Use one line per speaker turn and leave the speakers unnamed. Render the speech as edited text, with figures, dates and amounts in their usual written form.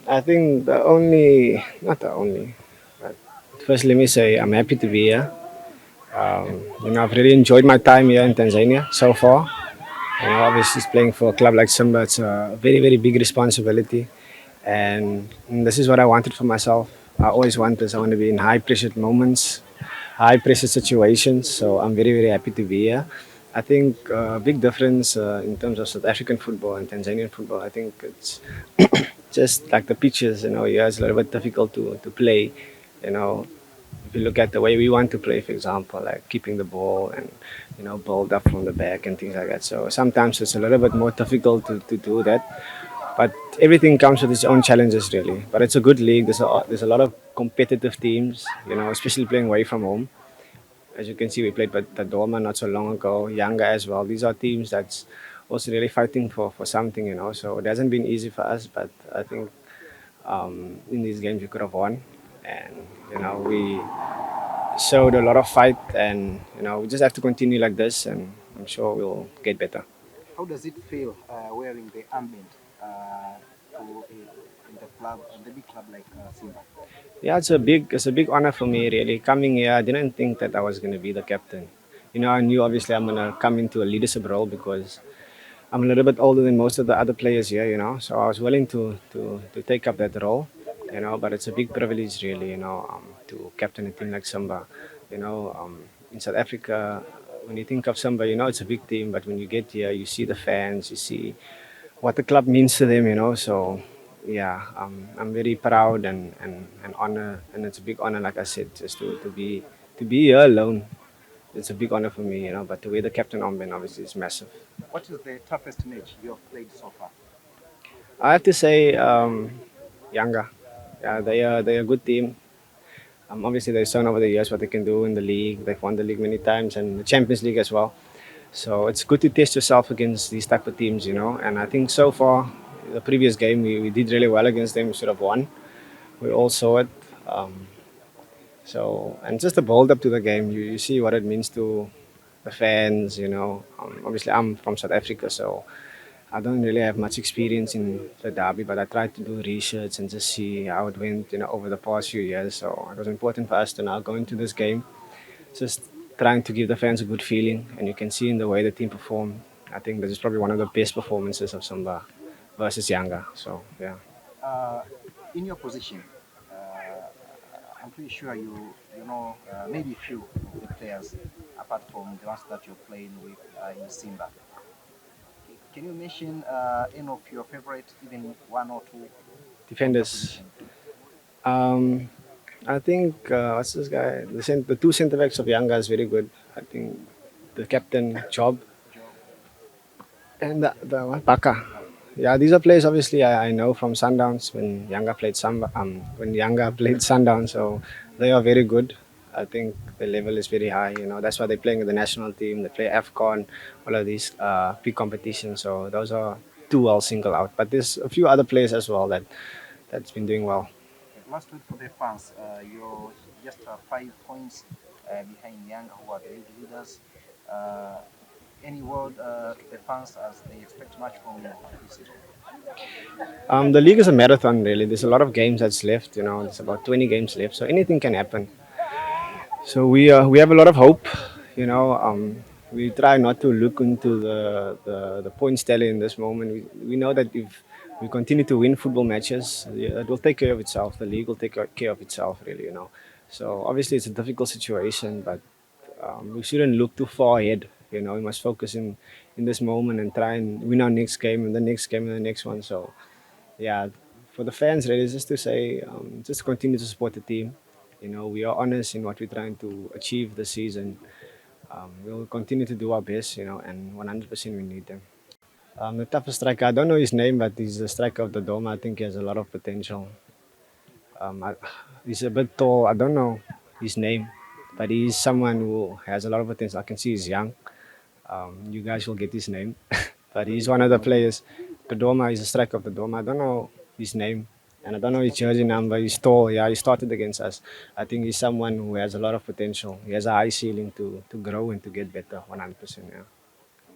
I think not the only, but first let me say I'm happy to be here. I've really enjoyed my time here in Tanzania so far. Obviously playing for a club like Simba, it's a very, very big responsibility. And this is what I wanted for myself. I always want this. I want to be in high pressure moments, high pressure situations. So I'm very, very happy to be here. I think a big difference in terms of South African football and Tanzanian football, I think it's just like the pitches, yeah, it's a little bit difficult to play. You know, if you look at the way we want to play, for example, like keeping the ball and, build up from the back and things like that. So sometimes it's a little bit more difficult to do that. But everything comes with its own challenges, really. But it's a good league. There's a lot of competitive teams, especially playing away from home. As you can see, we played with the Doma not so long ago, Yanga as well. These are teams that's also really fighting for something, So it hasn't been easy for us, but I think in these games we could have won. And, we showed a lot of fight and, we just have to continue like this and I'm sure we'll get better.
How does it feel wearing the armband in the club, in the big club like Simba?
Yeah, it's a big honor for me really. Coming here, I didn't think that I was gonna be the captain. I knew obviously I'm gonna come into a leadership role because I'm a little bit older than most of the other players here, So I was willing to take up that role, But it's a big privilege really, to captain a team like Simba. In South Africa, when you think of Simba, it's a big team, but when you get here, you see the fans, you see what the club means to them, So yeah, I'm very proud and honor, and it's a big honor, like I said, just to be here alone. It's a big honor for me, But to wear the captain armband, obviously, is massive.
What is the toughest match you have played so far?
I have to say, Yanga. Yeah, they're a good team. Obviously, they've shown over the years what they can do in the league. They've won the league many times and the Champions League as well. So it's good to test yourself against these type of teams, And I think so far, the previous game, we did really well against them. We should have won. We all saw it. Um, and just the build up to the game, you see what it means to the fans, Obviously, I'm from South Africa, so I don't really have much experience in the derby, but I tried to do research and just see how it went, over the past few years. So it was important for us to now go into this game, just trying to give the fans a good feeling. And you can see in the way the team performed, I think this is probably one of the best performances of Samba versus Yanga. So yeah.
Uh, in your position, uh, I'm pretty sure you know maybe few of the players apart from the ones that you're playing with in Simba. Can you mention any of your favorite, even one or two from your
Defenders.
position?
Um, I think what's this guy? The two centre backs of Yanga is very good. I think the captain Job
Joe,
and the what? Bacca. Yeah, these are players obviously I know from Sundowns when Yanga played when Yanga played Sundowns, so they are very good. I think the level is very high. That's why they're playing in the national team. They play AFCON, all of these big competitions. So those are two I'll single out. But there's a few other players as well that's been doing well.
last week for the fans, you're just 5 points behind Yanga, who are the league leaders. Uh, any word to the fans as they expect much from you this season?
The league is a marathon, really. There's a lot of games that's left. There's about 20 games left, so anything can happen. So we have a lot of hope. We try not to look into the points tally in this moment. We know that if we continue to win football matches, yeah, it will take care of itself. The league will take care of itself, really. So obviously it's a difficult situation, but we shouldn't look too far ahead. We must focus in this moment and try and win our next game and the next game and the next one. So yeah, for the fans, really, just to say, just continue to support the team. We are honest in what we're trying to achieve this season. We'll continue to do our best, and 100% we need them. The toughest striker, I don't know his name, but he's the striker of the Dome. I think he has a lot of potential. He's a bit tall. I don't know his name, but he's someone who has a lot of potential. I can see he's young. You guys will get his name, but he's one of the players. The Doma is a striker of the Doma. I don't know his name, and I don't know his jersey number. He's tall. Yeah, he started against us. I think he's someone who has a lot of potential. He has a high ceiling to grow and to get better. 100%. Yeah.